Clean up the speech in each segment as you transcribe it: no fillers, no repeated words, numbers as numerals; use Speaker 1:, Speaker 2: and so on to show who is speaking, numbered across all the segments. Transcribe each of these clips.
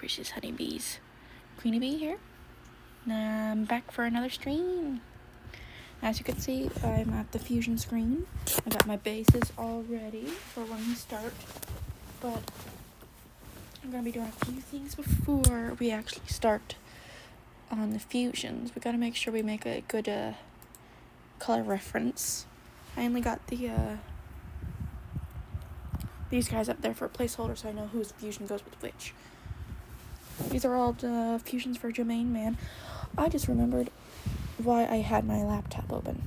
Speaker 1: precious honeybees. Queenie Bee here. I'm back for another stream. As you can see, I'm at the fusion screen. I got my bases all ready for when we start, but I'm going to be doing a few things before we actually start on the fusions. We got to make sure we make a good color reference. I only got these guys up there for a placeholder so I know whose fusion goes with which. These are all the fusions for Jermaine Man. I just remembered why I had my laptop open,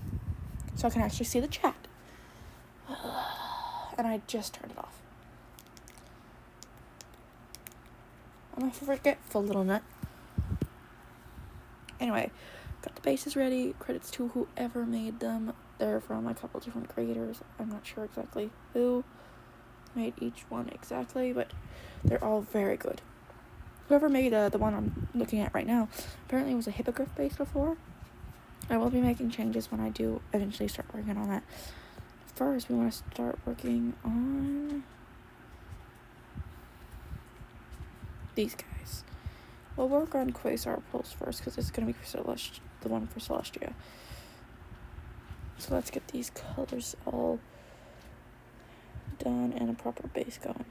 Speaker 1: so I can actually see the chat. And I just turned it off. I'm a forgetful little nut. Anyway, got the bases ready. Credits to whoever made them. They're from a couple different creators. I'm not sure exactly who made each one exactly, but they're all very good. Whoever made the one I'm looking at right now apparently was a hippogriff base before. I will be making changes when I do eventually start working on that. First, we want to start working on these guys. We'll work on Quasar Pulse first because it's going to be the one for Celestia. So let's get these colors all done and a proper base going.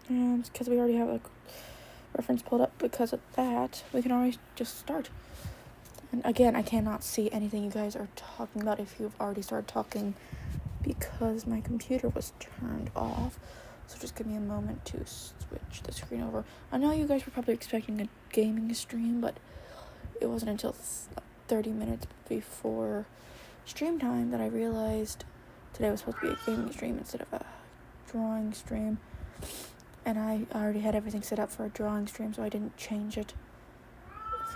Speaker 1: And because we already have a reference pulled up because of that, we can always just start. And again, I cannot see anything you guys are talking about if you've already started talking because my computer was turned off. So just give me a moment to switch the screen over. I know you guys were probably expecting a gaming stream, but it wasn't until 30 minutes before stream time that I realized today was supposed to be a gaming stream instead of a drawing stream. And I already had everything set up for a drawing stream, so I didn't change it.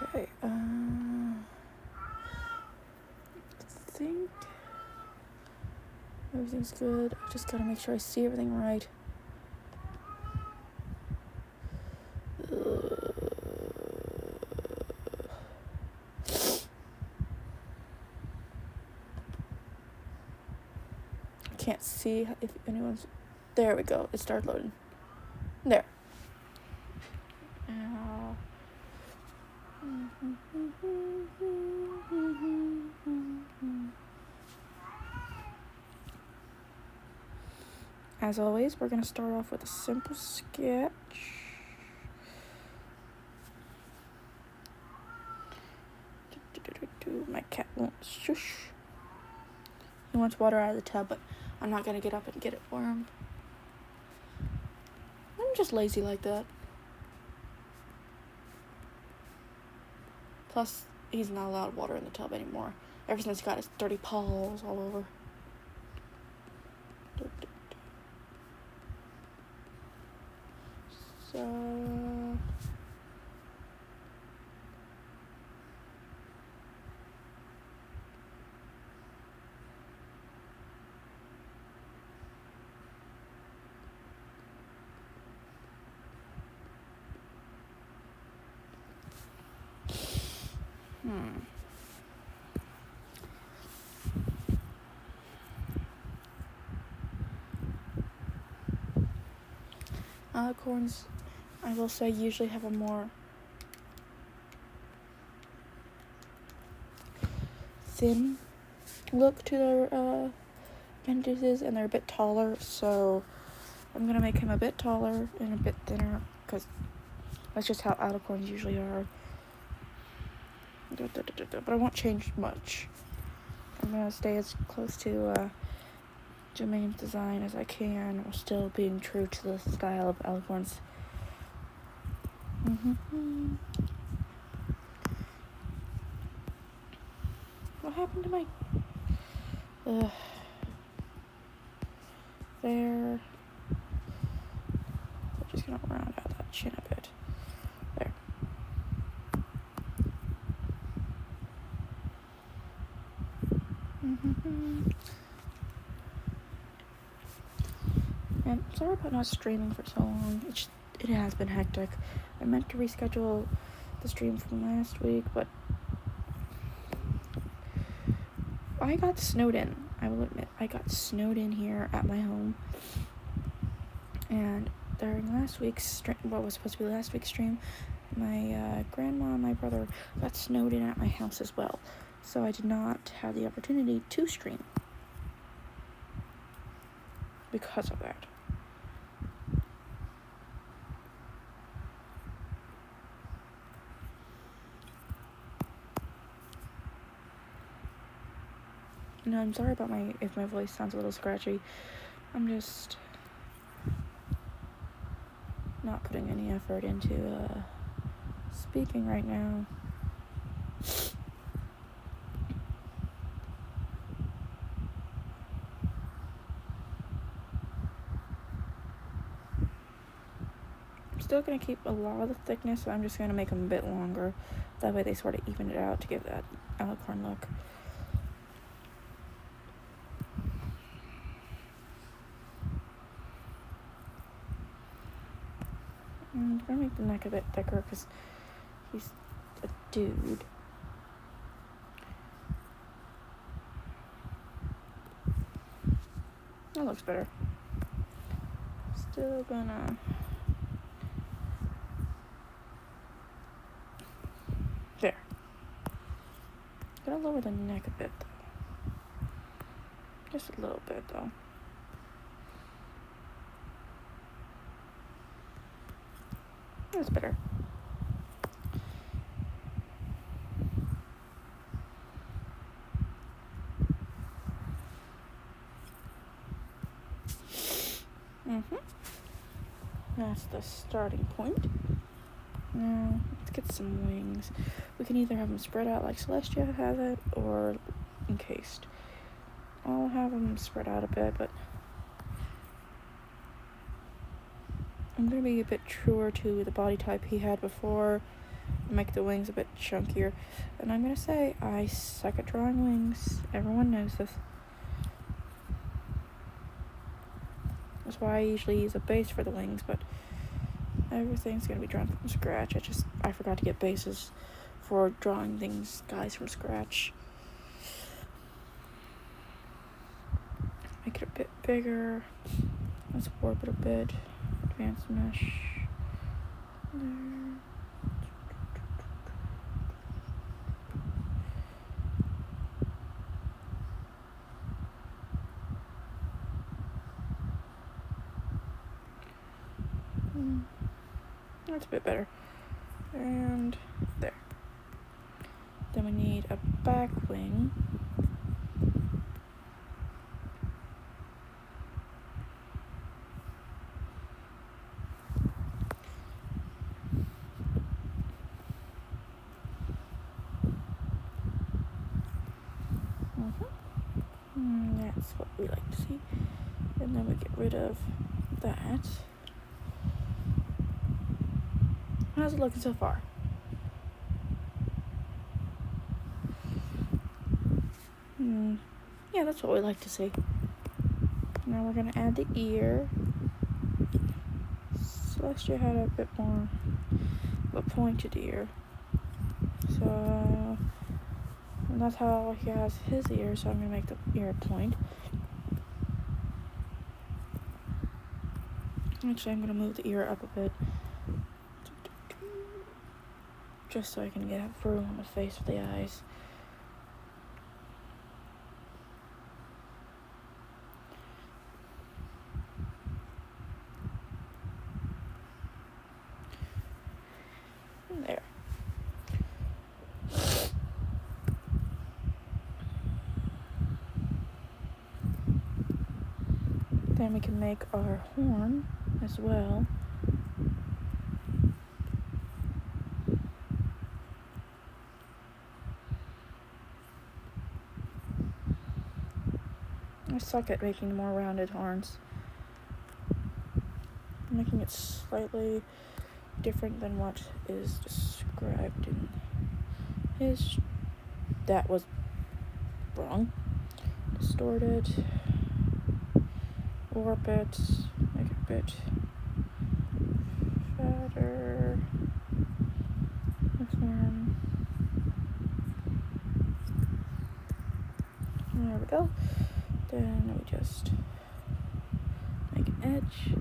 Speaker 1: Okay, I think everything's good. I just gotta make sure I see everything right. I can't see if anyone's... There we go. It started loading. There. As always, we're going to start off with a simple sketch. My cat won't shush. He wants water out of the tub, but I'm not going to get up and get it for him. I'm just lazy like that. Plus, he's not allowed water in the tub anymore. Ever since he got his dirty paws all over. So... Alicorns, I will say, usually have a more thin look to their appendages, and they're a bit taller, so I'm gonna make him a bit taller and a bit thinner because that's just how alicorns usually are. But I won't change much. I'm gonna stay as close to Jermaine's design as I can, while still being true to the style of alicorns. What happened to my... there. I'm just gonna round out that chin a bit. There. And sorry about not streaming for so long. It has been hectic. I meant to reschedule the stream from last week, but I got snowed in. I will admit, I got snowed in here at my home. And during last week's stream, what was supposed to be last week's stream, my grandma and my brother got snowed in at my house as well. So I did not have the opportunity to stream because of that. No, I'm sorry about if my voice sounds a little scratchy. I'm just not putting any effort into speaking right now. I'm still going to keep a lot of the thickness, so I'm just going to make them a bit longer. That way they sort of even it out to give that alicorn look. I'm going to make the neck a bit thicker because he's a dude. That looks better. Still gonna... There. Gonna lower the neck a bit though. Just a little bit though. That's better. That's the starting point. Now, let's get some wings. We can either have them spread out like Celestia has it, or encased. I'll have them spread out a bit, but I'm going to be a bit truer to the body type he had before, make the wings a bit chunkier. And I'm going to say, I suck at drawing wings. Everyone knows this. That's why I usually use a base for the wings, but everything's going to be drawn from scratch. I forgot to get bases for drawing guys from scratch. Make it a bit bigger. Let's warp it a bit. Advanced mesh. There. That's a bit better. And there. Then we need a back wing. That's what we like to see. And then we get rid of that. How's it looking so far? Yeah, that's what we like to see. Now we're going to add the ear. Celestia had a bit more of a pointed ear. So that's how he has his ear, so I'm going to make the ear point. Actually, I'm going to move the ear up a bit. Just so I can get room on the face of the eyes. There. Then we can make our horn as well. I suck at making more rounded horns. I'm making it slightly different than what is described in his. That was wrong. Distorted. Warp it. Make it a bit fatter. This one. There we go. Then we just make an edge.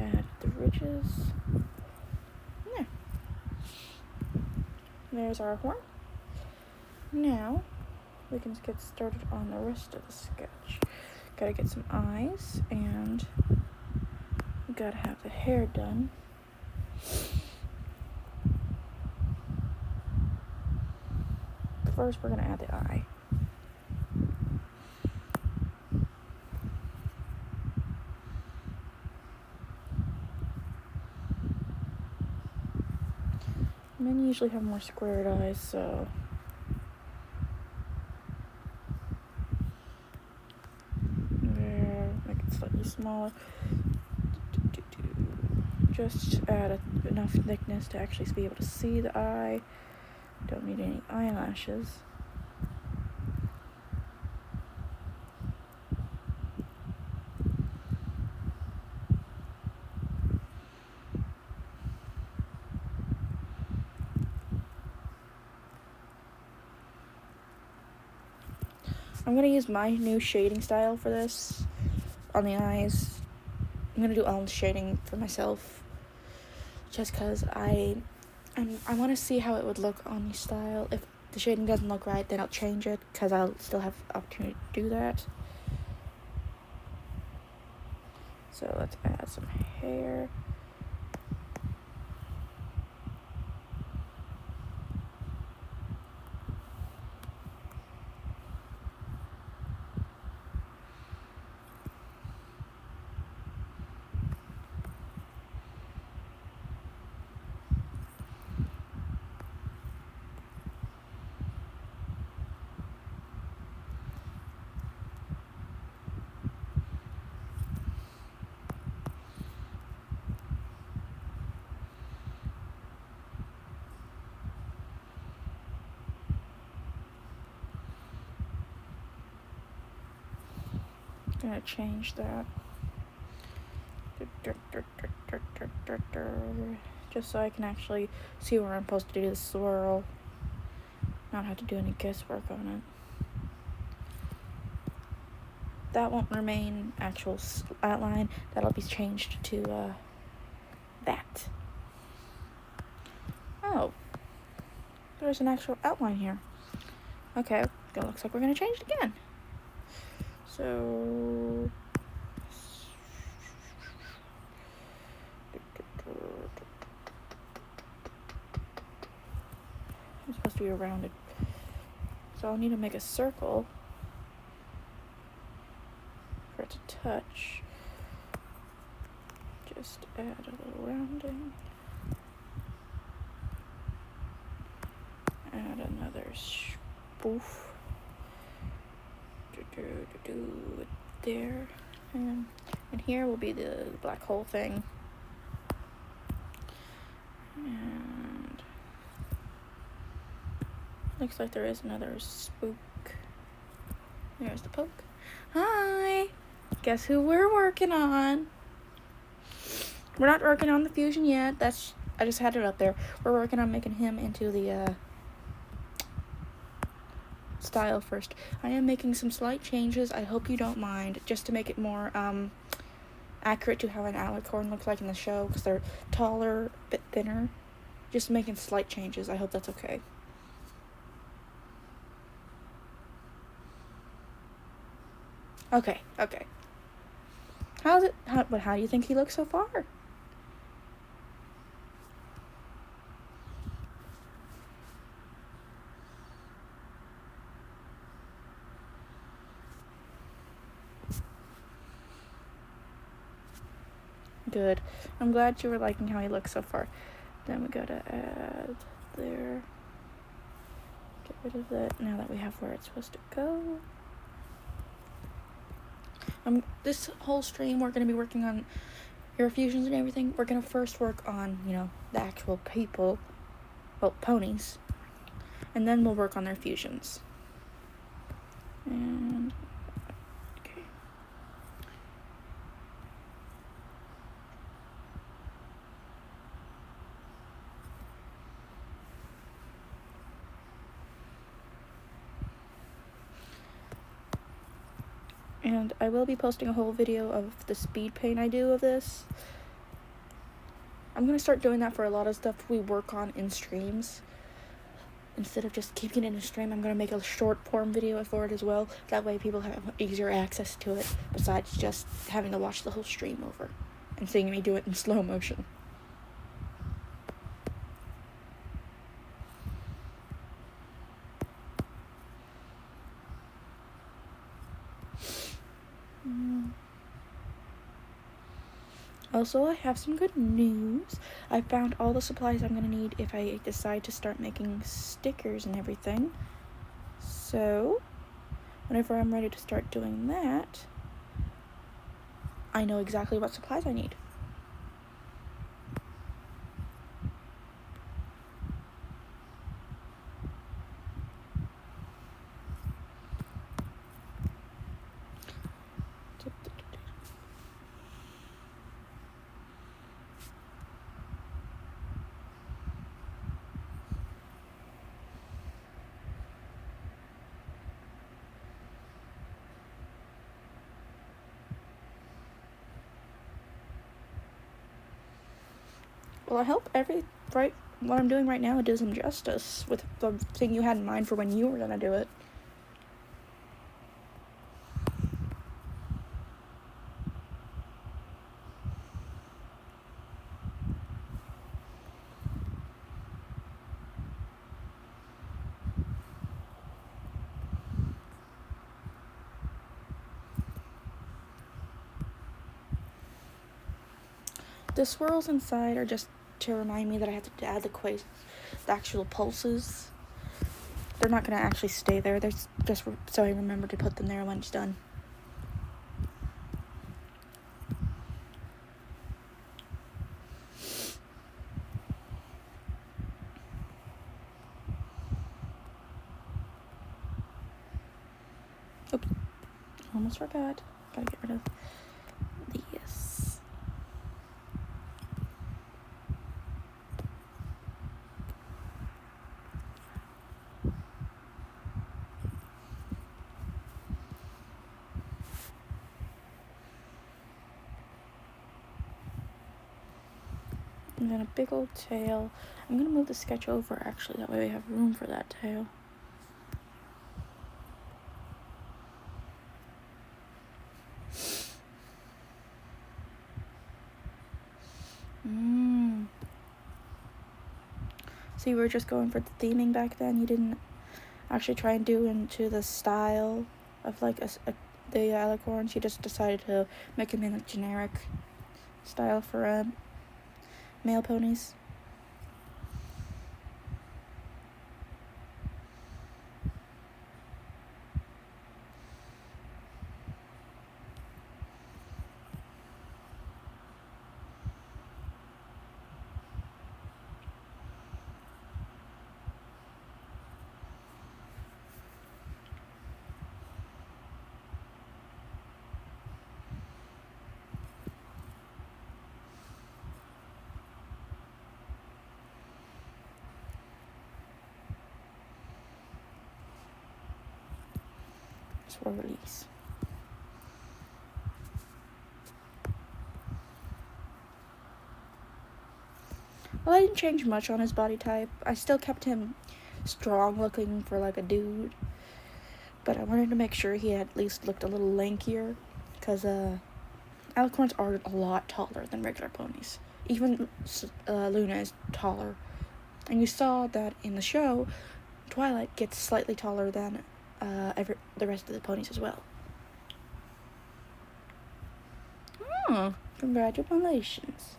Speaker 1: add the ridges. Yeah. There's our horn. Now, we can get started on the rest of the sketch. Gotta get some eyes, and we gotta have the hair done. First, we're gonna add the eye. Men usually have more squared eyes, so there, make it slightly smaller. Just add enough thickness to actually be able to see the eye. Don't need any eyelashes. I'm gonna use my new shading style for this on the eyes. I'm gonna do all the shading for myself, just because I want to see how it would look on the style. If the shading doesn't look right, then I'll change it, because I'll still have the opportunity to do that. So let's add some hair. Gonna change that. Just so I can actually see where I'm supposed to do the swirl, not have to do any guesswork on it. That won't remain actual outline. That'll be changed to that. Oh, there's an actual outline here. Okay, it looks like we're gonna change it again. So it's supposed to be rounded. So I'll need to make a circle for it to touch. Just add a little rounding. Add another spoof. There. And here will be the black hole thing. And looks like there is another spook. There's the poke. Hi! Guess who we're working on? We're not working on the fusion yet. I just had it up there. We're working on making him into the style first. I am making some slight changes. I hope you don't mind, just to make it more accurate to how an alicorn looks like in the show, because they're taller, a bit thinner. Just making slight changes. I hope that's okay. Okay. How do you think he looks so far? Good. I'm glad you were liking how he looks so far. Then we gotta add there. Get rid of that now that we have where it's supposed to go. This whole stream we're gonna be working on your fusions and everything. We're gonna first work on, the actual people, well, ponies, and then we'll work on their fusions. And okay. And I will be posting a whole video of the speed paint I do of this. I'm going to start doing that for a lot of stuff we work on in streams. Instead of just keeping it in a stream, I'm going to make a short form video for it as well. That way people have easier access to it, besides just having to watch the whole stream over and seeing me do it in slow motion. Also, I have some good news. I found all the supplies I'm going to need if I decide to start making stickers and everything. So, whenever I'm ready to start doing that, I know exactly what supplies I need. Well, I hope what I'm doing right now does some justice with the thing you had in mind for when you were gonna do it. The swirls inside are just to remind me that I have to add the actual pulses. They're not gonna actually stay there. They're just so I remember to put them there when it's done. Oops, almost forgot. Gotta get rid of these. And then a big old tail. I'm gonna move the sketch over actually, that way we have room for that tail. So you were just going for the theming back then? You didn't actually try and do into the style of like the alicorns? You just decided to make them in a generic style for male ponies? Swirlies. Well, I didn't change much on his body type. I still kept him strong looking for like a dude, but I wanted to make sure he at least looked a little lankier, because alicorns are a lot taller than regular ponies. Even Luna is taller, and you saw that in the show. Twilight gets slightly taller than the rest of the ponies as well. Oh, congratulations.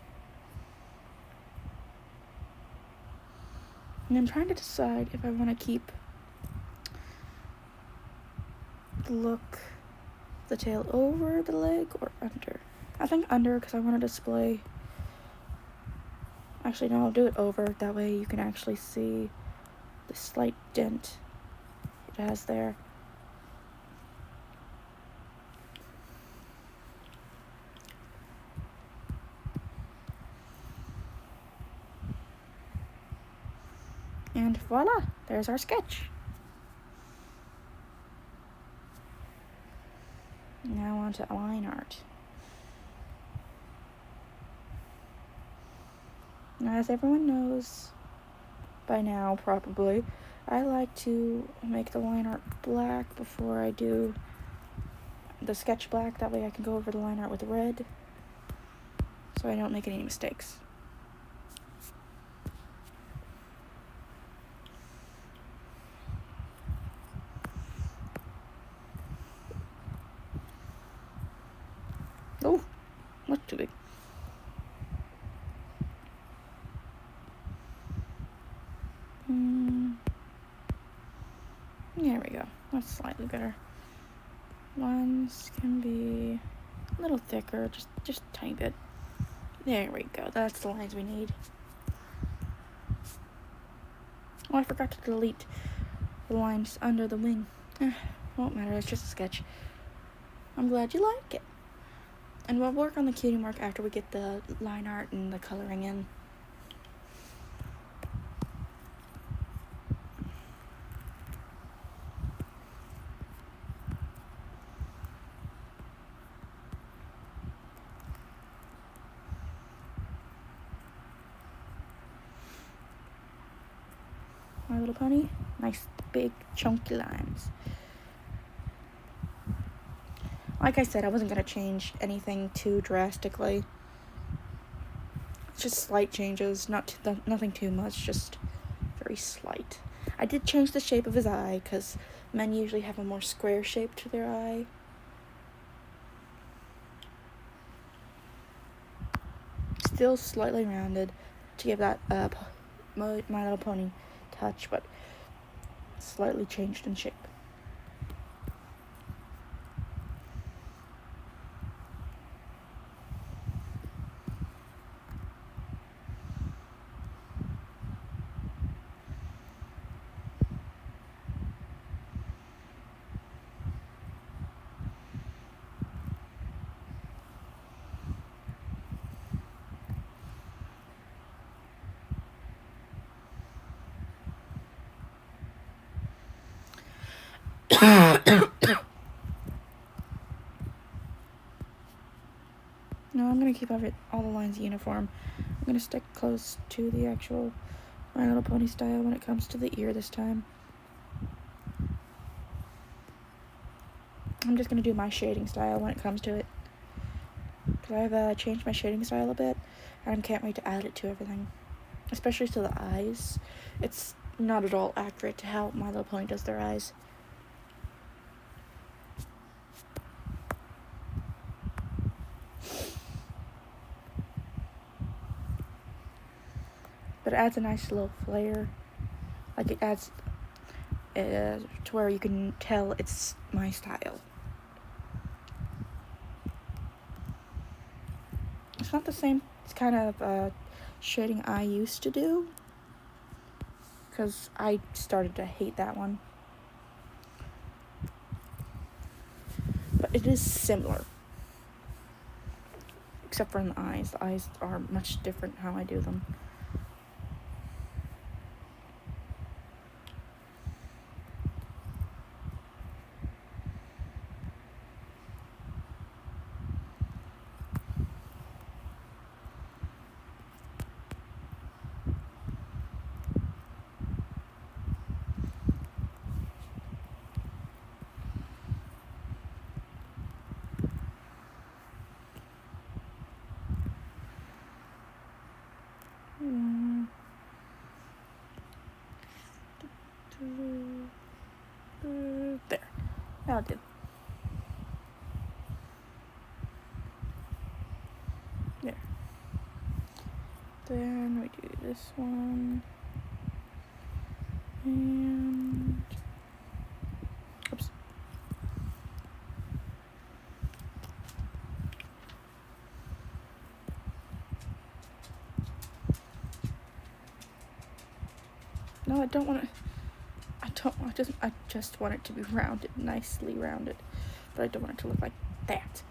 Speaker 1: And I'm trying to decide if I want to keep the tail over the leg or under. I think under, because I want to display. Actually, no, I'll do it over. That way you can actually see the slight dent it has there. And voila, there's our sketch. Now on to line art. As everyone knows by now, probably, I like to make the line art black before I do the sketch black. That way I can go over the line art with red, so I don't make any mistakes. Oh, much too big. There we go. That's slightly better. Lines can be a little thicker, just a tiny bit. There we go. That's the lines we need. Oh, I forgot to delete the lines under the wing. Won't matter, it's just a sketch. I'm glad you like it. And we'll work on the cutie mark after we get the line art and the coloring in. My Little Pony, nice big chunky lines. Like I said, I wasn't going to change anything too drastically. Just slight changes, nothing too much, just very slight. I did change the shape of his eye, because men usually have a more square shape to their eye. Still slightly rounded to give that My Little Pony touch, but slightly changed in shape. No, I'm going to keep all the lines uniform. I'm going to stick close to the actual My Little Pony style when it comes to the ear this time. I'm just going to do my shading style when it comes to it. Because I've changed my shading style a bit, and I can't wait to add it to everything. Especially to the eyes. It's not at all accurate to how My Little Pony does their eyes. But it adds a nice little flair. Like, it adds to where you can tell it's my style. It's not the same kind of shading I used to do, because I started to hate that one. But it is similar. Except for in the eyes. The eyes are much different how I do them. There. That'll do. There. Then we do this one. And... oops. No, I don't want to... I just want it to be rounded, nicely rounded. But I don't want it to look like that.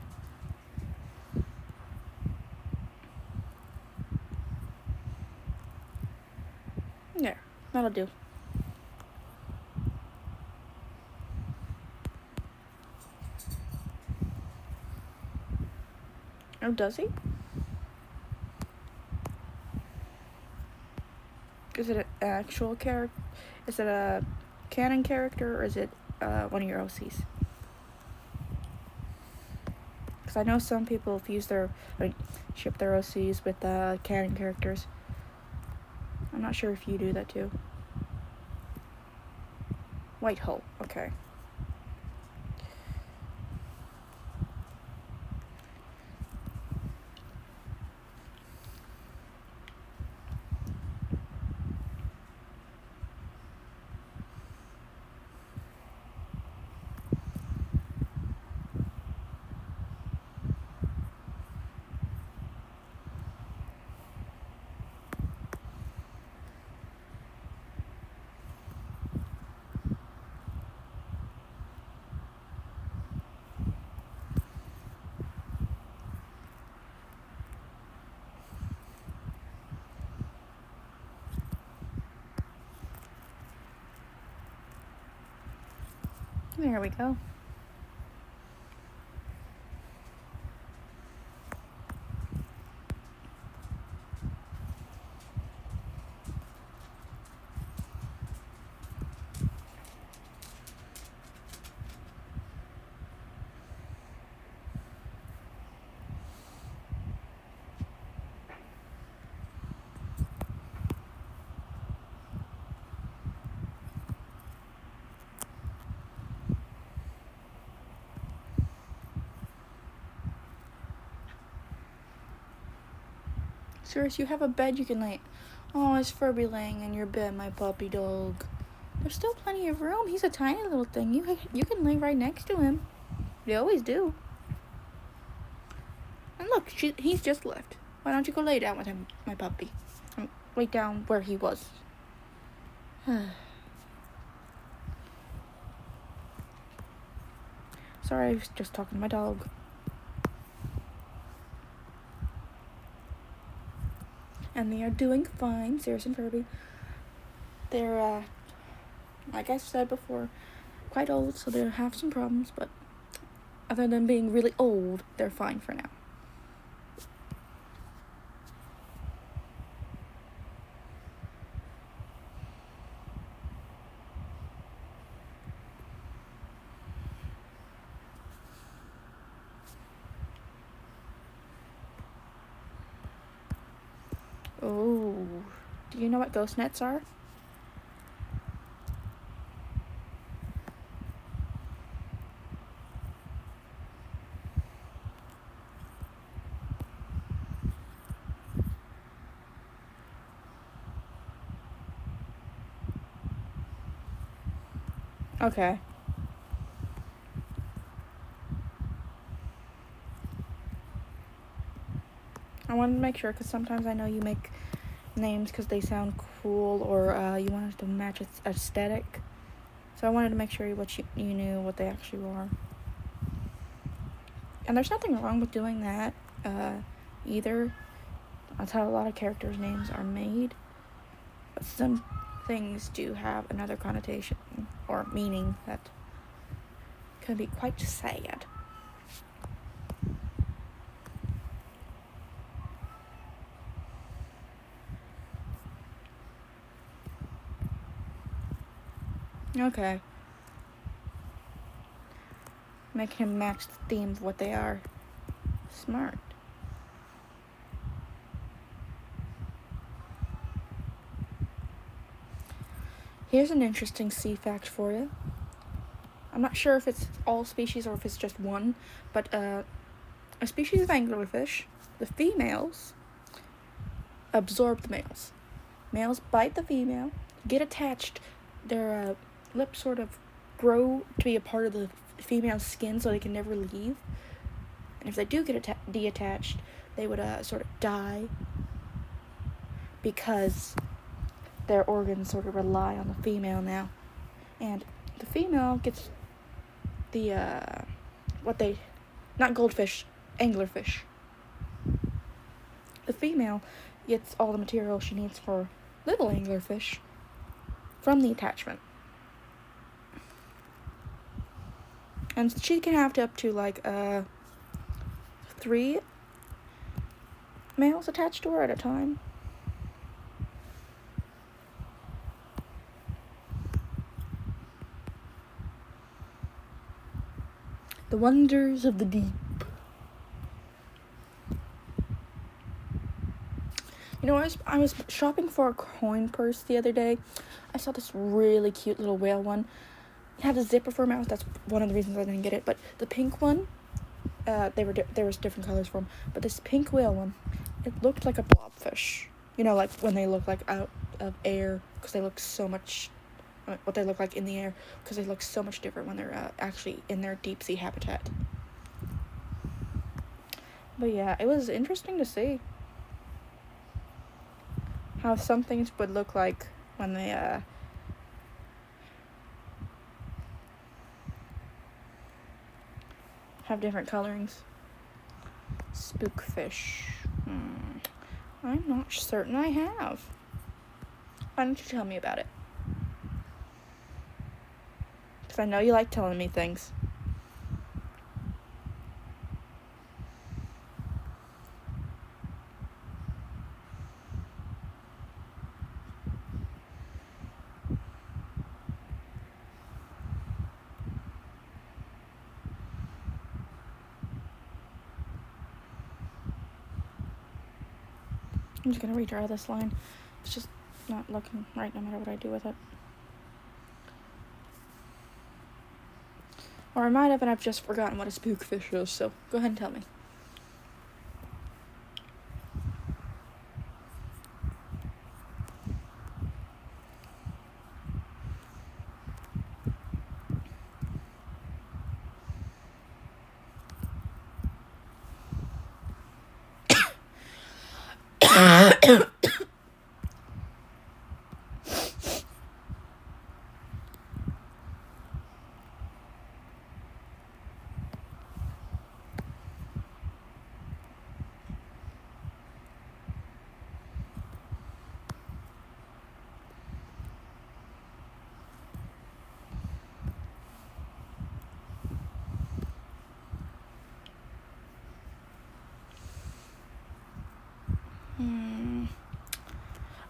Speaker 1: There. That'll do. Oh, does he? Is it an actual character? Is it a canon character, or is it one of your OCs? Because I know some people ship their OCs with canon characters. I'm not sure if you do that too. Whitehull, okay. There we go. Sirius, you have a bed you can lay. Oh, it's Furby laying in your bed, my puppy dog. There's still plenty of room. He's a tiny little thing. You can lay right next to him. They always do. And look, he's just left. Why don't you go lay down with him, my puppy? Lay down where he was. Sorry, I was just talking to my dog. And they are doing fine, Sirius and Furby. They're, like I said before, quite old, so they'll have some problems, but other than being really old, they're fine for now. Oh, do you know what ghost nets are? Okay. I wanted to make sure, because sometimes I know you make names because they sound cool, or you want it to match its aesthetic. So I wanted to make sure you knew what they actually were. And there's nothing wrong with doing that either. That's how a lot of characters' names are made. But some things do have another connotation or meaning that can be quite sad. Okay. Making him match the theme of what they are. Smart. Here's an interesting sea fact for you. I'm not sure if it's all species or if it's just one, but a species of anglerfish, the females absorb the males. Males bite the female, get attached, their lips sort of grow to be a part of the female's skin so they can never leave. And if they do get detached, they would sort of die because their organs sort of rely on the female now. And the female gets the, not goldfish, anglerfish. The female gets all the material she needs for little anglerfish from the attachment. And she can have up to 3 males attached to her at a time. The wonders of the deep. You know, I was shopping for a coin purse the other day. I saw this really cute little whale one. It had a zipper for a mouth. That's one of the reasons I didn't get it. But the pink one, there was different colors for them. But this pink whale one, it looked like a blobfish. You know, like when they look like out of air, because they look so much. What they look like in the air, because they look so much different when they're actually in their deep sea habitat. But yeah, it was interesting to see how some things would look like when they have different colorings. Spookfish. I'm not certain I have. Why don't you tell me about it? Because I know you like telling me things. I'm just going to redraw this line. It's just not looking right no matter what I do with it. Or I might have, and I've just forgotten what a spookfish is, so go ahead and tell me.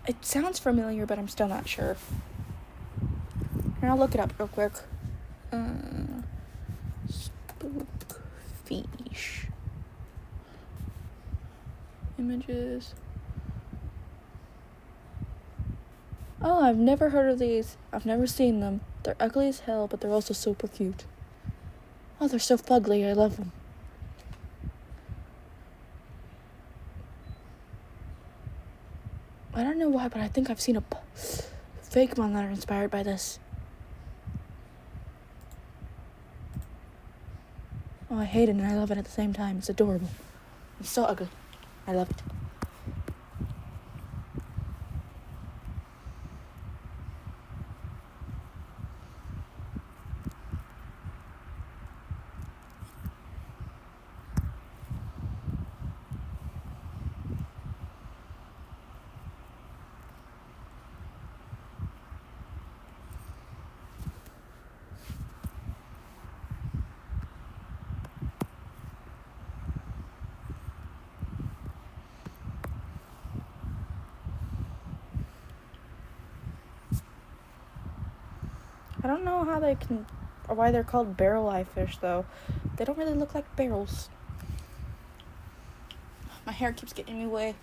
Speaker 1: It sounds familiar, but I'm still not sure. And I'll look it up real quick. Spookfish. Images. Oh, I've never heard of these. I've never seen them. They're ugly as hell, but they're also super cute. Oh, they're so fugly. I love them. I don't know why, but I think I've seen a fake one that are inspired by this. Oh, I hate it and I love it at the same time. It's adorable. It's so ugly. I love it. I don't know how they can, or why they're called barrel eye fish, though. They don't really look like barrels. My hair keeps getting in my way.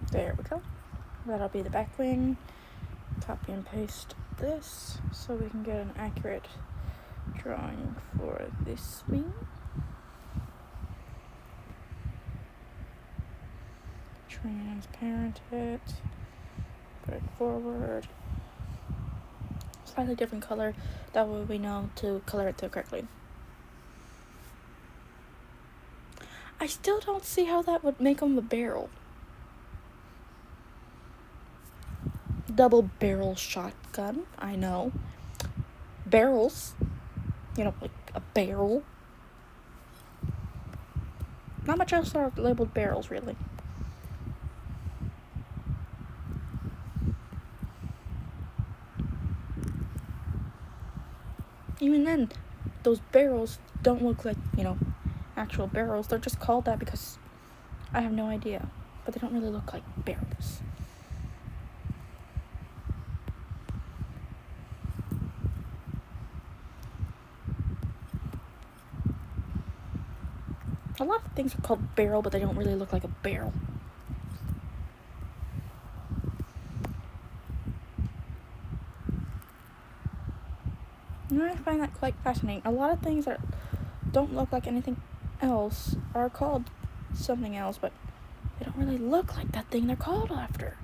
Speaker 1: There we go. That'll be the back wing. Copy and paste this so we can get an accurate drawing for this wing. Transparent it. Put it forward. Slightly different color. That way we know to color it correctly. I still don't see how that would make them a barrel. Double barrel shotgun, I know. Barrels, you know, like a barrel. Not much else are labeled barrels, really. Even then, those barrels don't look like, actual barrels. They're just called that because I have no idea. But they don't really look like barrels. A lot of things are called barrel, but they don't really look like a barrel. And I find that quite fascinating. A lot of things that don't look like anything else are called something else, but they don't really look like that thing they're called after.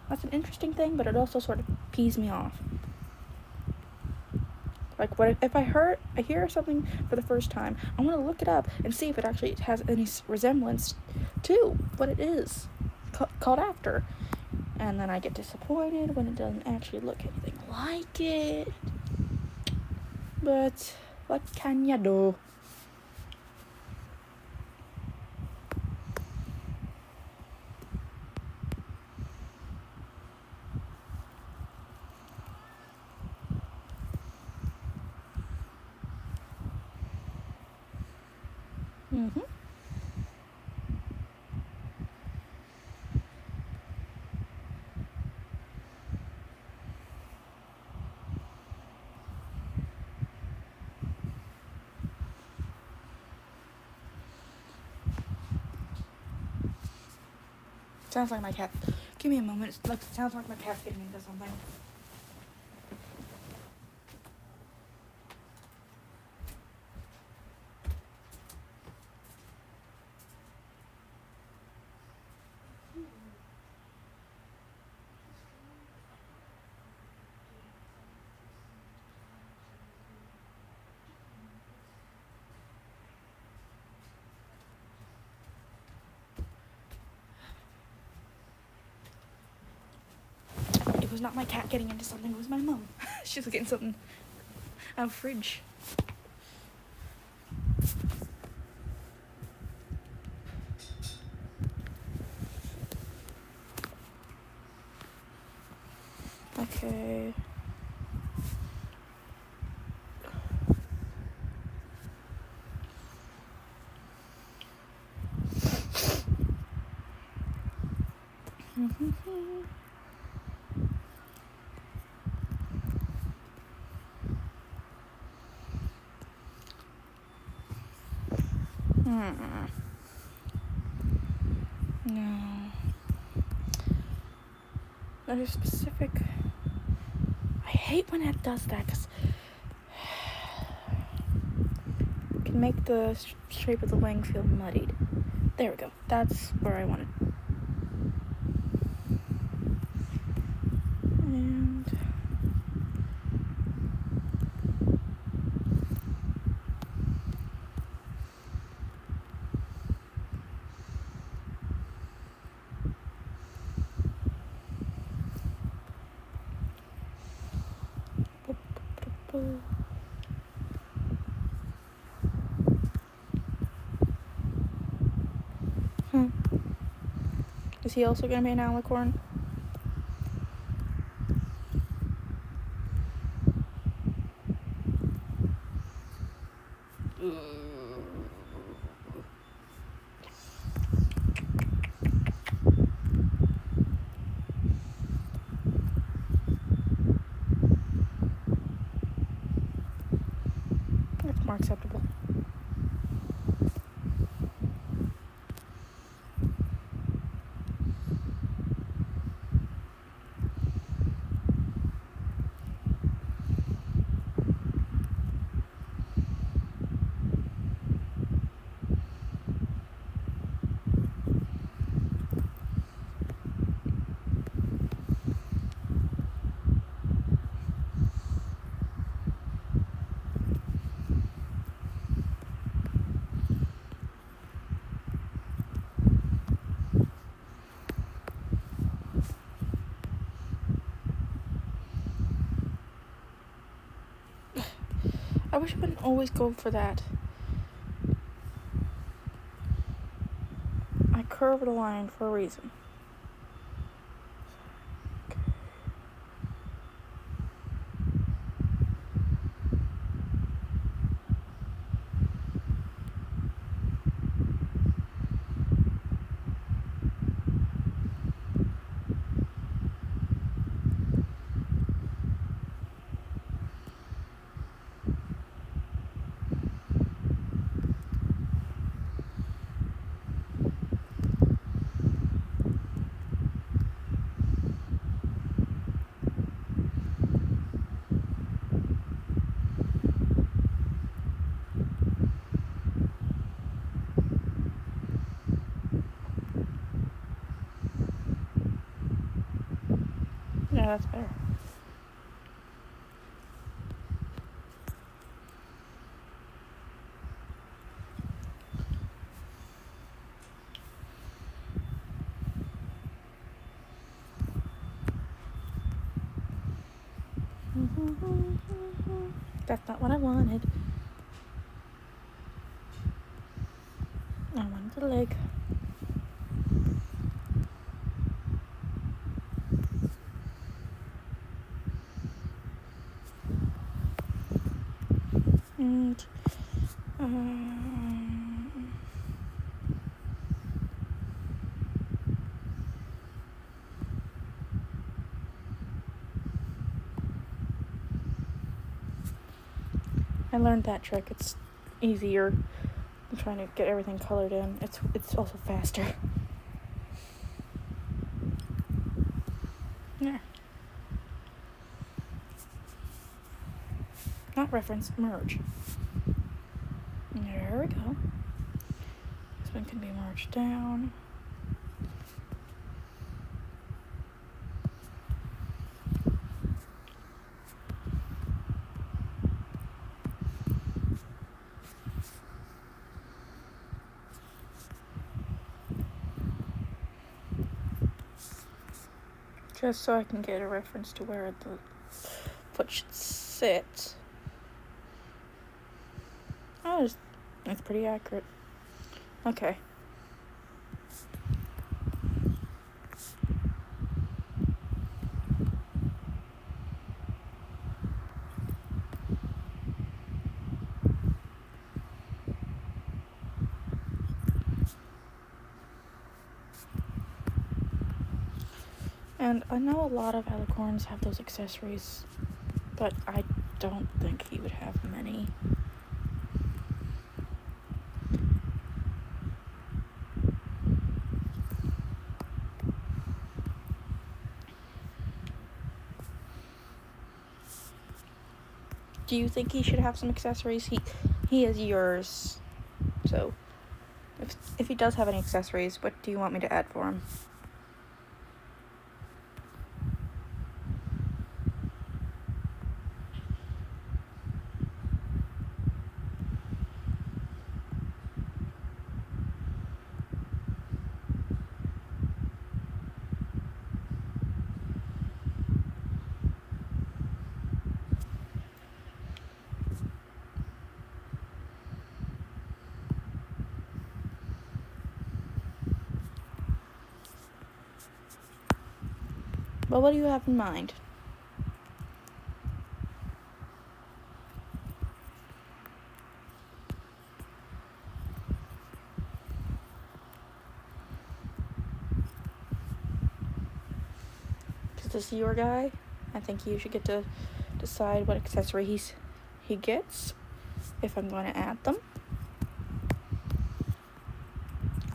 Speaker 1: That's an interesting thing, but it also sort of pees me off. Like, what if I hear something for the first time, I want to look it up and see if it actually has any resemblance to what it is called after. And then I get disappointed when it doesn't actually look anything like it. But what can ya do? Mm-hmm. Sounds like my cat. Give me a moment. It sounds like my cat's getting into something. It was not my cat getting into something, it was my mom. She was getting something out of the fridge. Okay. No. There's specific. I hate when it does that because it can make the shape of the wing feel muddied. There we go. That's where I wanted. And is he also gonna be an alicorn? That's more acceptable. I wish I wouldn't always go for that. curve the line for a reason. Yeah, that's better. That's not what I wanted. I wanted the leg. And I learned that trick. It's easier than trying to get everything colored in. It's also faster. Yeah. Not reference, merge. There we go. This one can be merged down. Just so I can get a reference to where the foot should sit. Oh, that's pretty accurate. Okay. And I know a lot of alicorns have those accessories, but I don't think he would have many. Do you think he should have some accessories? He is yours. So, if he does have any accessories, what do you want me to add for him? Well, what do you have in mind? Because this is your guy. I think you should get to decide what accessory he gets, if I'm going to add them.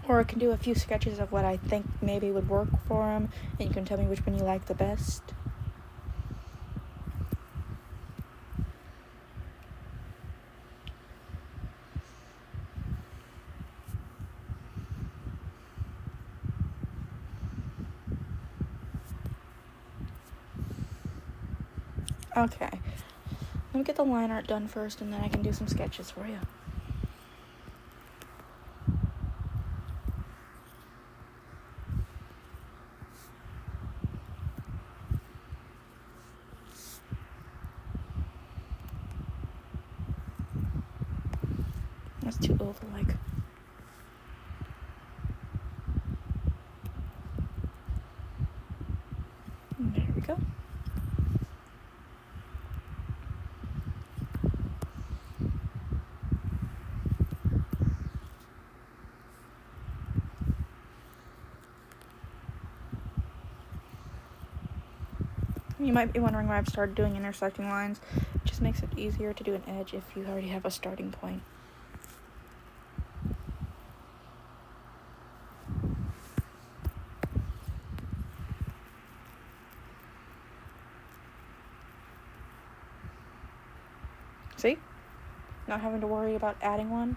Speaker 1: Or I can do a few sketches of what I think maybe would work for him, and you can tell me which one you like the best. Okay. Let me get the line art done first, and then I can do some sketches for you. That's too oval-like. You might be wondering why I've started doing intersecting lines. It just makes it easier to do an edge if you already have a starting point. See? Not having to worry about adding one.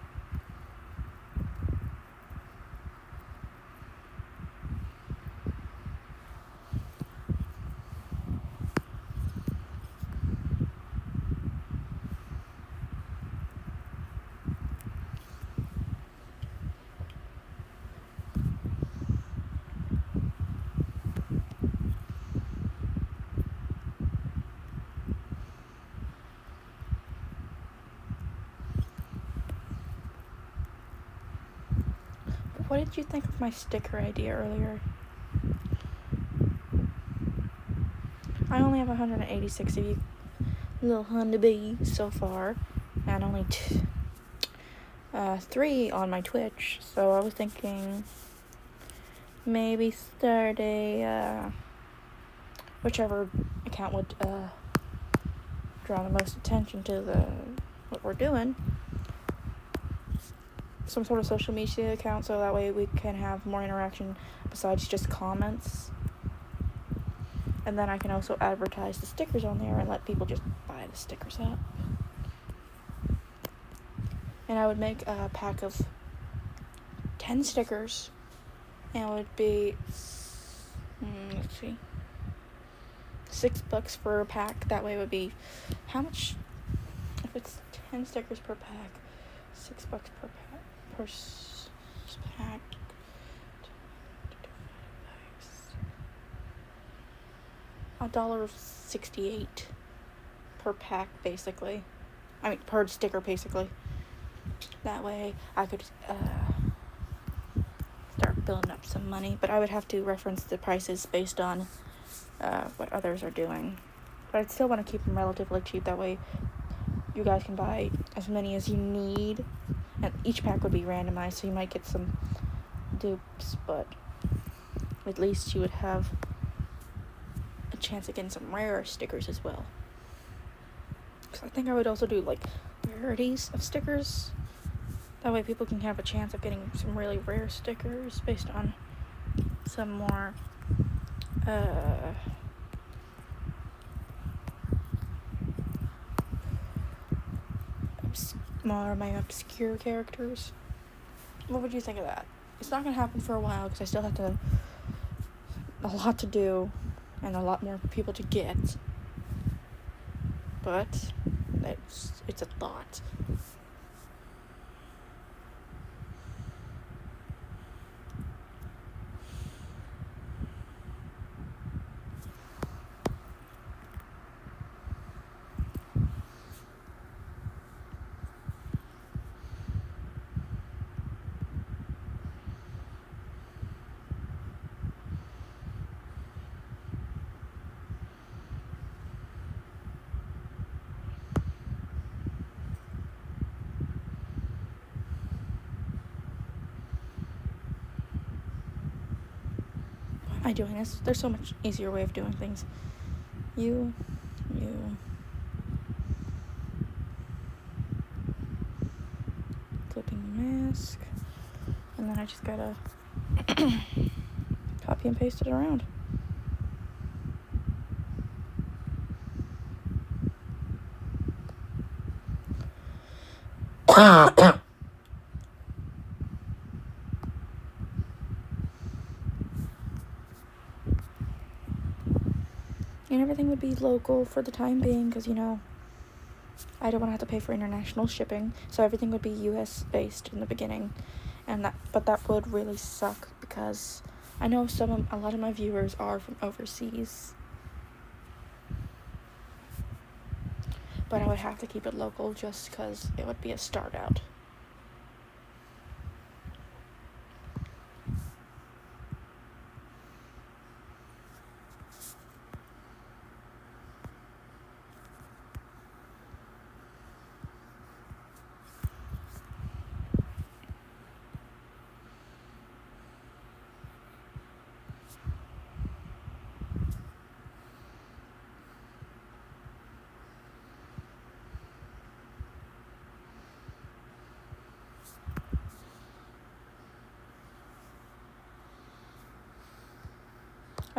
Speaker 1: What did you think of my sticker idea earlier? I only have 186 of you little honeybees so far, and only 3 on my Twitch, so I was thinking maybe start a, whichever account would, draw the most attention to what we're doing. Some sort of social media account, so that way we can have more interaction besides just comments. And then I can also advertise the stickers on there and let people just buy the stickers up. And I would make a pack of 10 stickers, and it would be, let's see, $6 for a pack. That way it would be, how much, if it's 10 stickers per pack, $6 per pack. Pack. $1.68 per pack, basically. I mean, per sticker, basically. That way, I could start building up some money, but I would have to reference the prices based on what others are doing. But I'd still want to keep them relatively cheap. That way, you guys can buy as many as you need. And each pack would be randomized, so you might get some dupes, but at least you would have a chance of getting some rare stickers as well. So I think I would also do like rarities of stickers. That way people can have a chance of getting some really rare stickers based on some more my obscure characters. What would you think of that? It's not gonna happen for a while because I still have a lot to do and a lot more people to get, but it's a thought. Why am I doing this? There's so much easier way of doing things. You. Clipping the mask. And then I just gotta copy and paste it around. And everything would be local for the time being because, I don't want to have to pay for international shipping. So everything would be US based in the beginning. But that would really suck because I know a lot of my viewers are from overseas. But I would have to keep it local just because it would be a start out.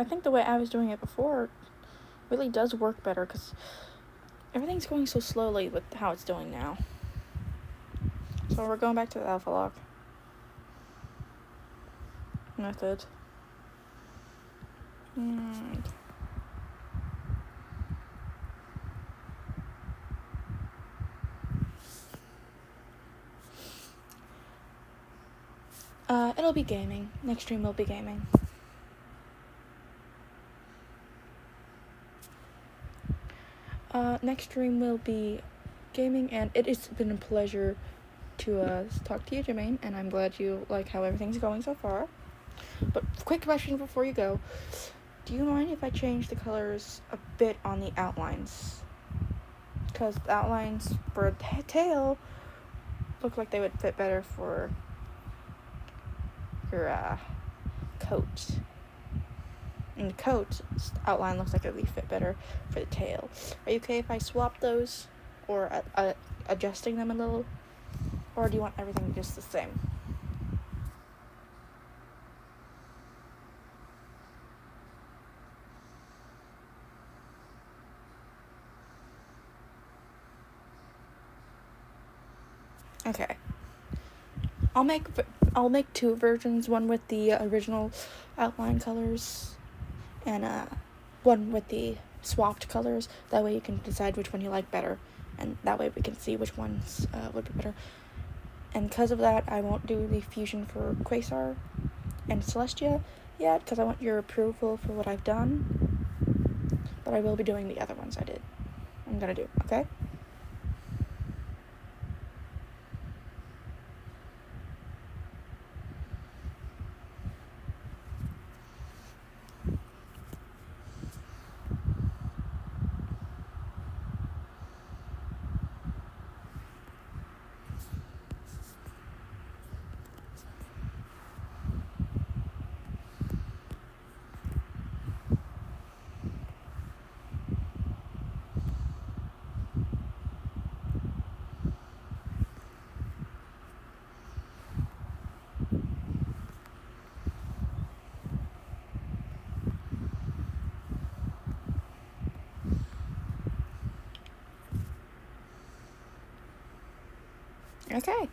Speaker 1: I think the way I was doing it before really does work better because everything's going so slowly with how it's doing now. So we're going back to the alpha lock method. It'll be gaming. Next stream will be gaming. Next stream will be gaming, and it has been a pleasure to talk to you, Jermaine, and I'm glad you like how everything's going so far. But quick question before you go. Do you mind if I change the colors a bit on the outlines? Because the outlines for a tail look like they would fit better for your coat. And the coat outline looks like it would fit better for the tail. Are you okay if I swap those? Or adjusting them a little? Or do you want everything just the same? Okay. I'll make two versions, one with the original outline colors and one with the swapped colors. That way you can decide which one you like better, and that way we can see which ones would be better. And because of that, I won't do the fusion for Quasar and Celestia yet, because I want your approval for what I've done. But I will be doing the other ones I'm gonna do, okay? Okay.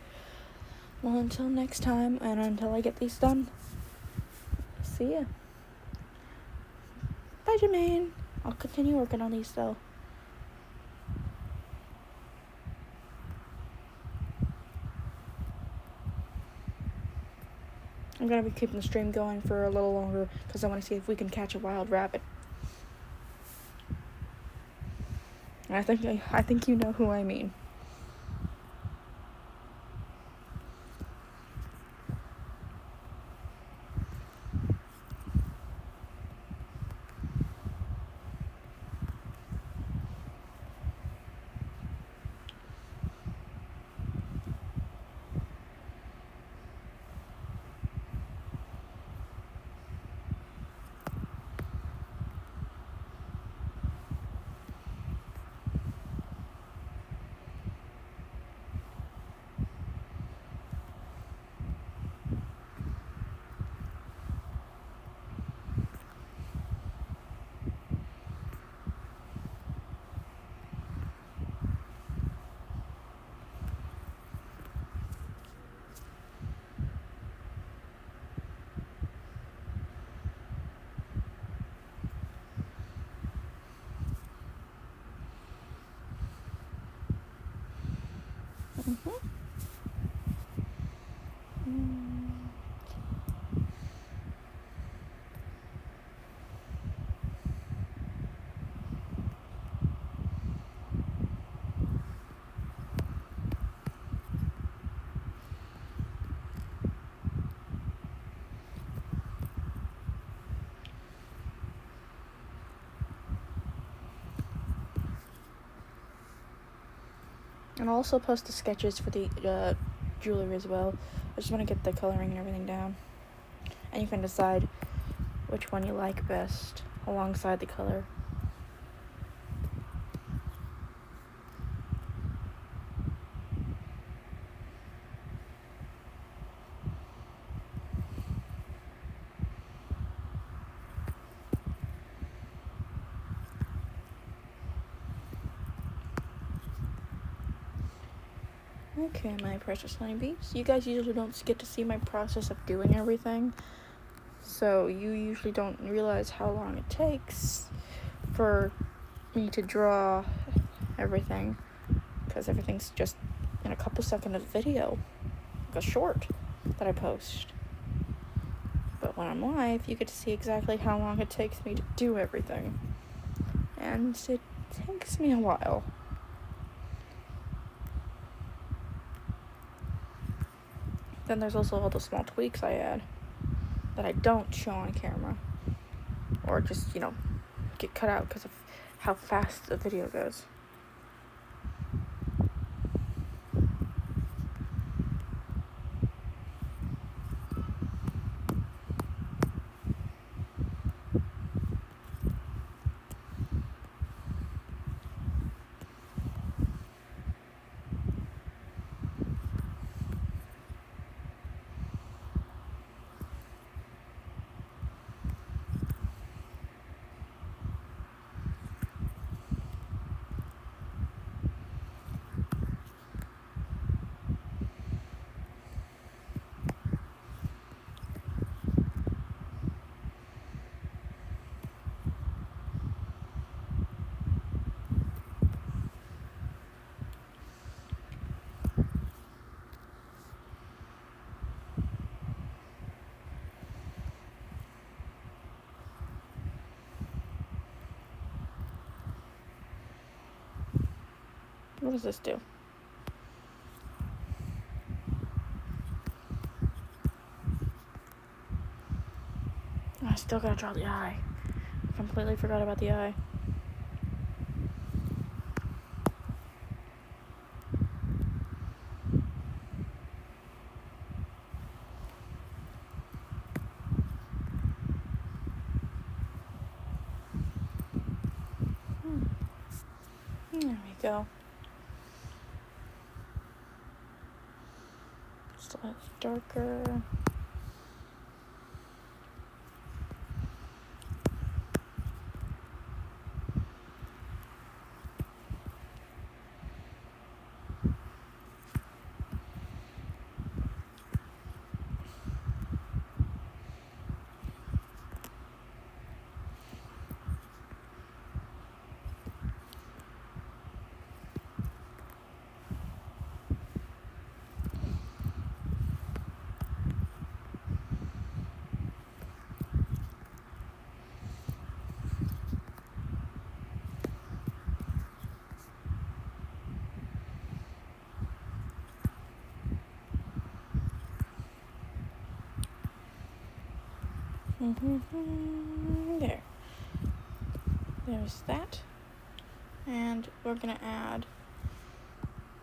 Speaker 1: Well, until next time, and until I get these done, see ya. Bye, Jermaine. I'll continue working on these, though. I'm gonna be keeping the stream going for a little longer, because I want to see if we can catch a wild rabbit. And I think you know who I mean. And I'll also post the sketches for the jewelry as well. I just want to get the coloring and everything down. And you can decide which one you like best alongside the color. Okay, my precious honeybees. You guys usually don't get to see my process of doing everything, so you usually don't realize how long it takes for me to draw everything, because everything's just in a couple seconds of video, like a short that I post. But when I'm live, you get to see exactly how long it takes me to do everything, and it takes me a while. Then there's also all the small tweaks I add that I don't show on camera, or just, get cut out because of how fast the video goes. What does this do? I still gotta draw the eye. I completely forgot about the eye. There we go. Still darker. There. There's that. And we're gonna add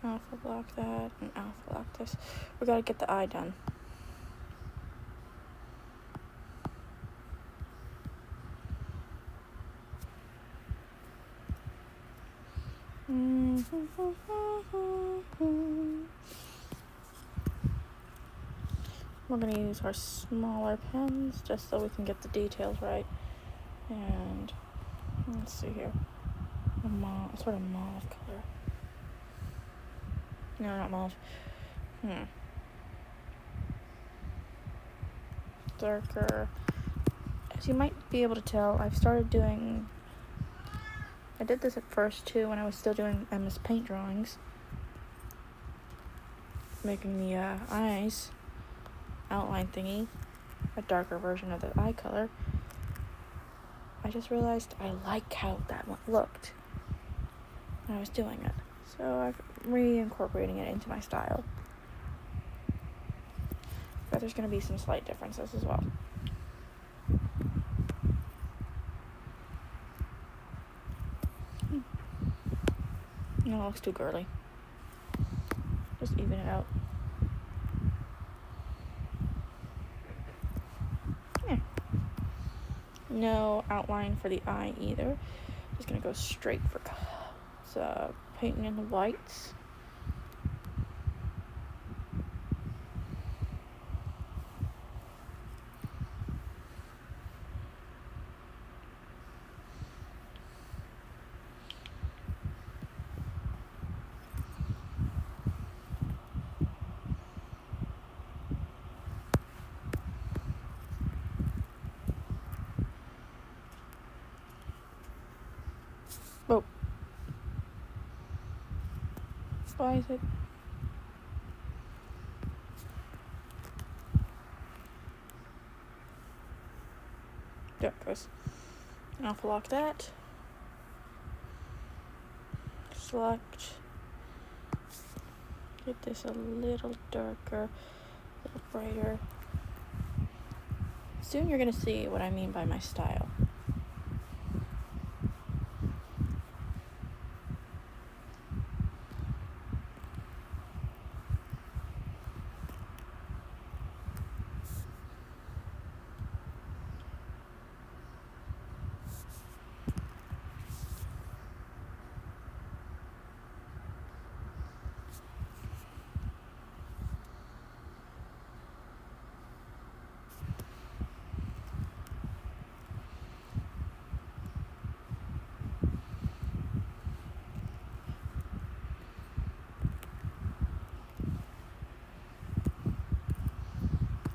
Speaker 1: alpha block that and alpha block this. We gotta get the eye done. We're gonna use our smaller pens just so we can get the details right. And let's see here, a sort of mauve color. No, not mauve. Darker. As you might be able to tell, I did this at first too when I was still doing MS Paint drawings, making the eyes outline thingy, a darker version of the eye color. I just realized I like how that one looked when I was doing it, so I'm reincorporating it into my style. But there's going to be some slight differences as well. No, it looks too girly. Just even it out. Yeah. No outline for the eye either. Just gonna go straight for painting in the whites. Oh. Why is it? There it goes. I'll block that. Select. Get this a little darker, a little brighter. Soon you're gonna see what I mean by my style.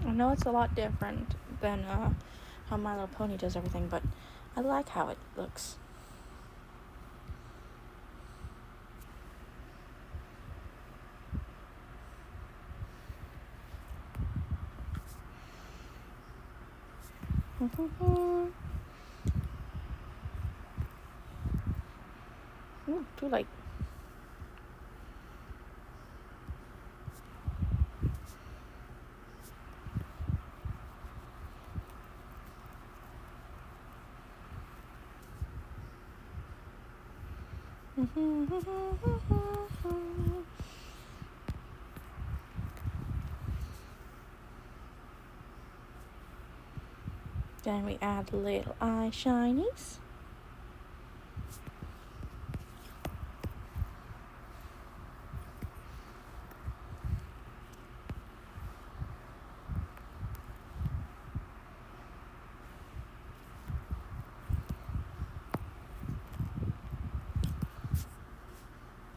Speaker 1: I know it's a lot different than how My Little Pony does everything, but I like how it looks. Ooh, too light. Then we add little eye shinies.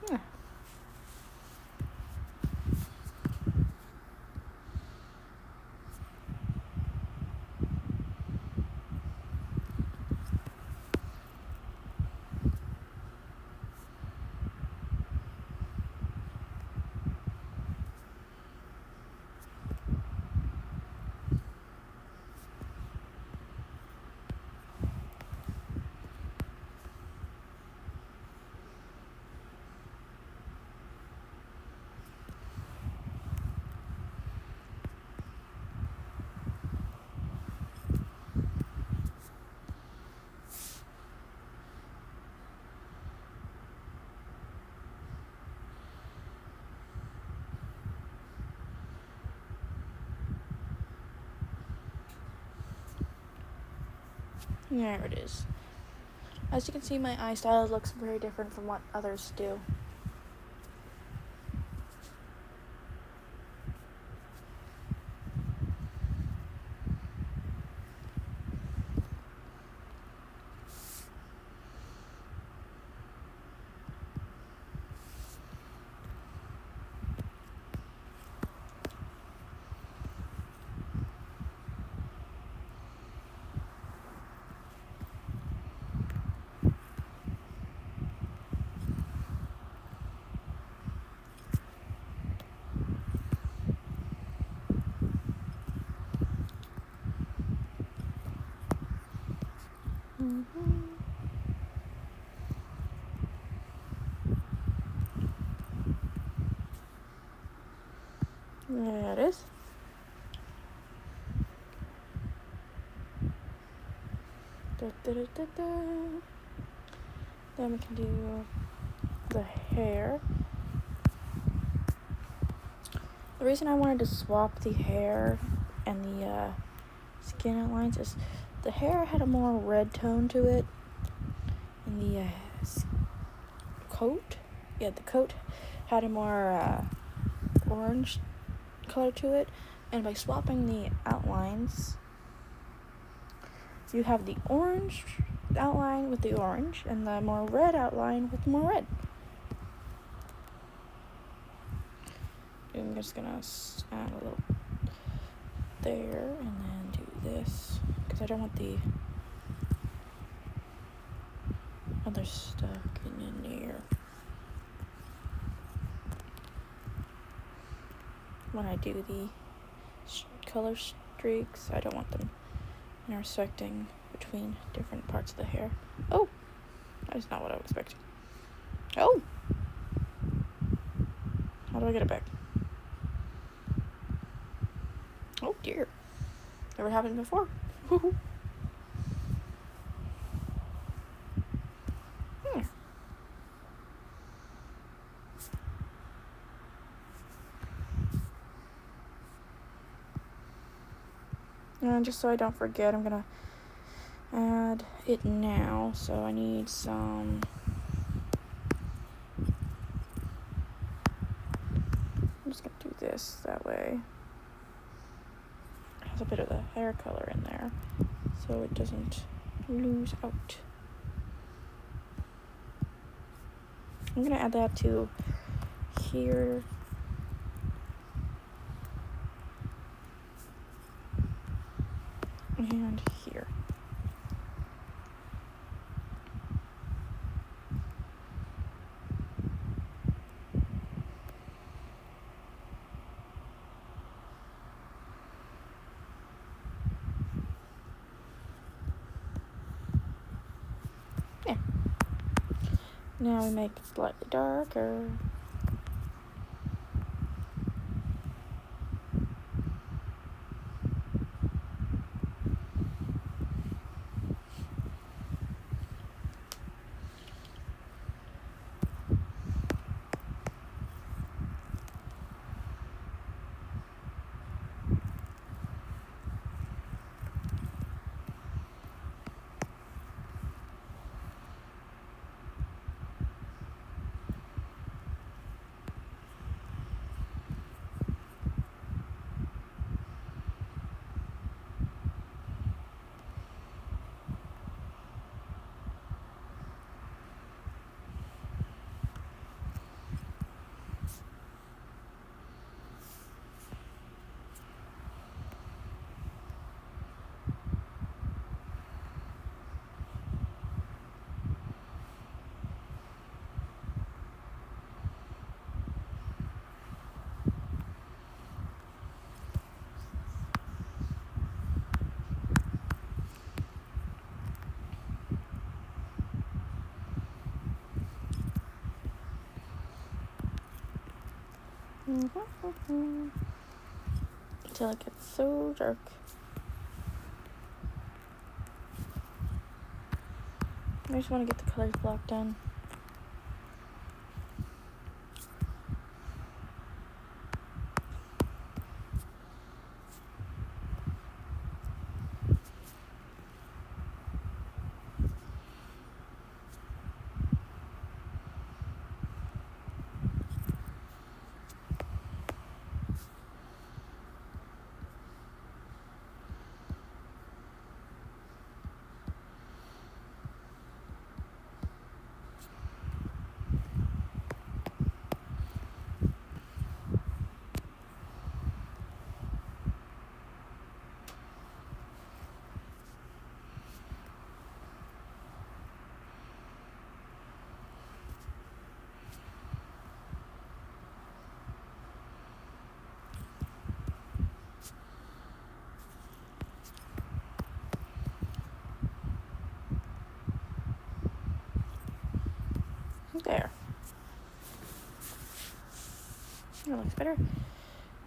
Speaker 1: Yeah. There it is. As you can see, my eye style looks very different from what others do. There it is. Then we can do the hair. The reason I wanted to swap the hair and the skin outlines is the hair had a more red tone to it, and the coat, the coat had a more orange color to it, and by swapping the outlines, you have the orange outline with the orange and the more red outline with more red. I'm just gonna add a little there and then do this because I don't want the other stuff getting in there. When I do the color streaks, I don't want them intersecting between different parts of the hair. Oh, that is not what I was expecting. Oh, how do I get it back? Oh dear, never happened before. And just so I don't forget, I'm gonna add it now. So I need some. I'm just gonna do this that way. It has a bit of the hair color in there, so it doesn't lose out. I'm gonna add that to here. And here. Yeah. Now we make it slightly darker. Until it gets so dark. I just want to get the colors blocked in. There. That looks better.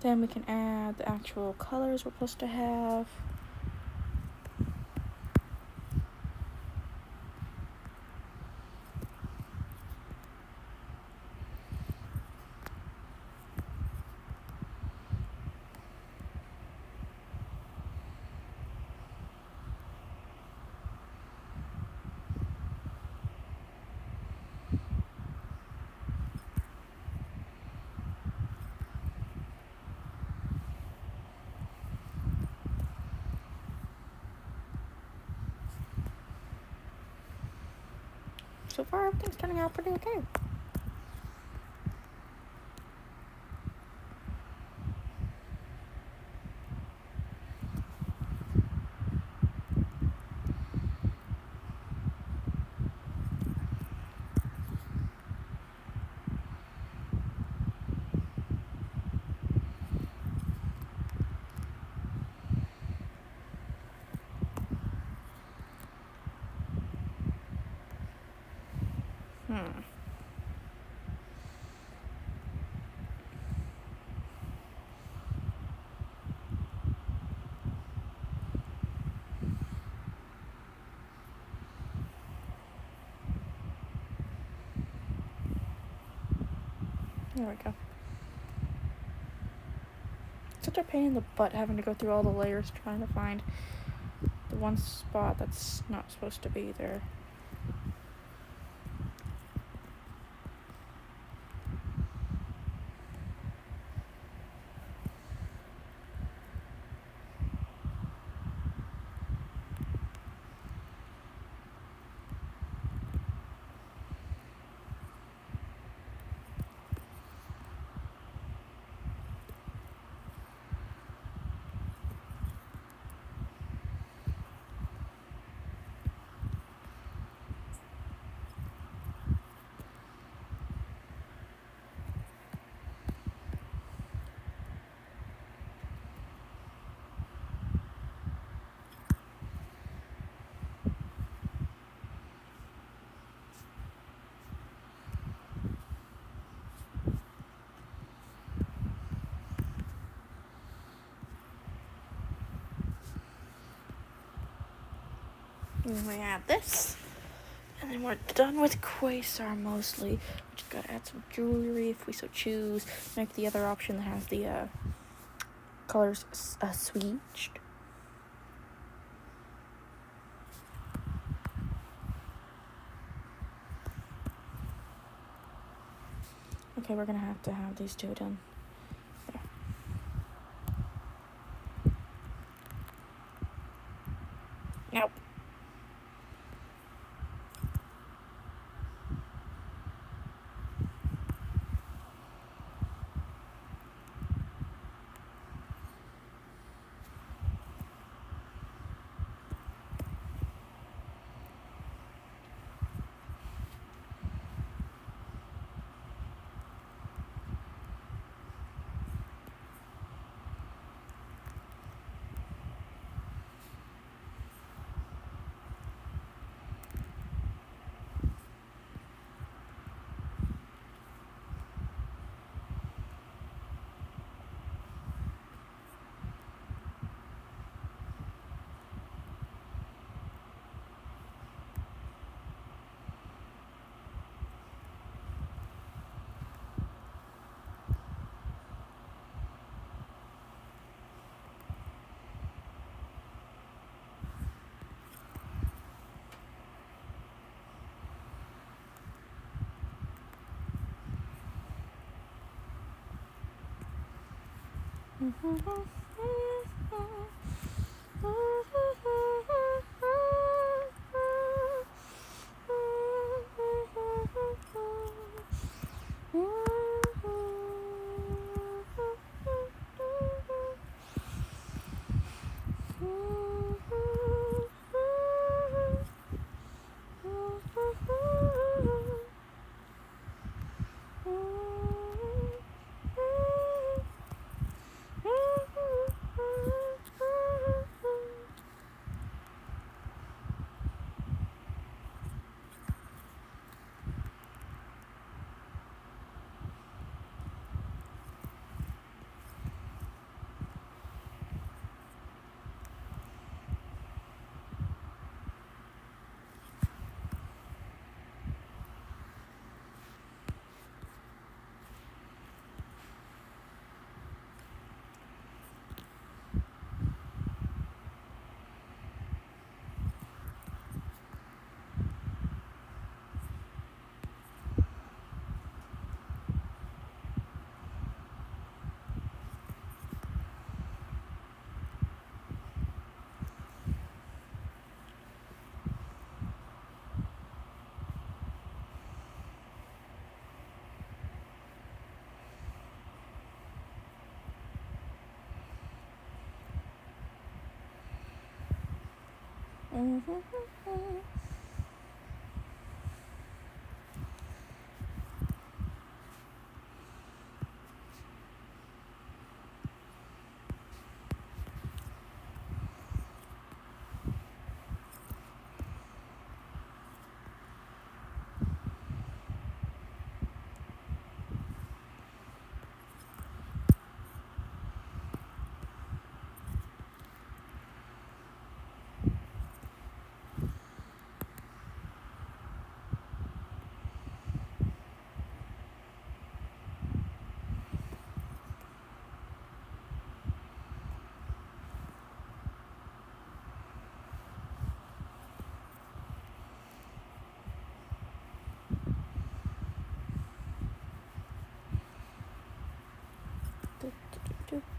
Speaker 1: Then we can add the actual colors we're supposed to have. So far, everything's turning out pretty okay. There we go. Such a pain in the butt having to go through all the layers trying to find the one spot that's not supposed to be there. And we add this. And then we're done with Quasar mostly. We just gotta add some jewelry if we so choose. Make the other option that has the colors switched. Okay, we're gonna have to have these two done. There. Nope.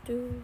Speaker 1: do.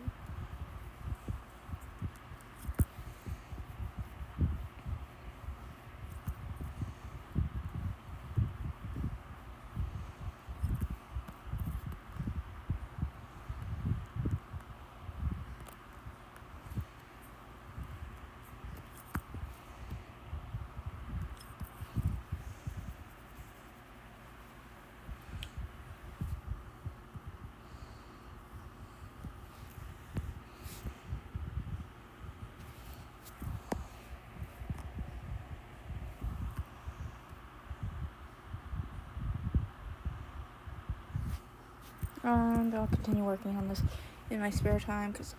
Speaker 1: I'll continue working on this in my spare time because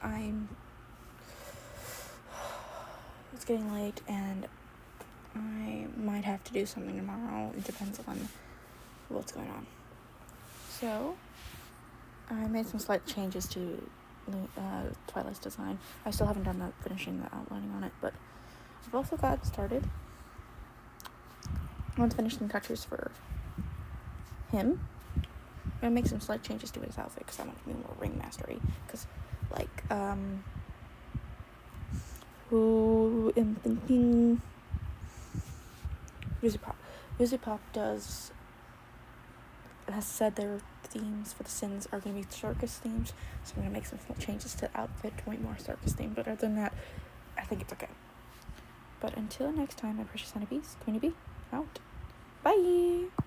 Speaker 1: it's getting late and I might have to do something tomorrow. It depends on what's going on. So, I made some slight changes to Twilight's design. I still haven't done finishing the outlining on it, but I've also got started. I want to finish some touches for him. I'm gonna make some slight changes to his outfit because I want to be more ring mastery. Because, who am thinking? Wizzy Pop has said their themes for the Sins are going to be circus themes, so I'm going to make some changes to the outfit to make more circus themed, but other than that, I think it's okay. But until next time, my precious honeybees, Queenie Bee, out. Bye!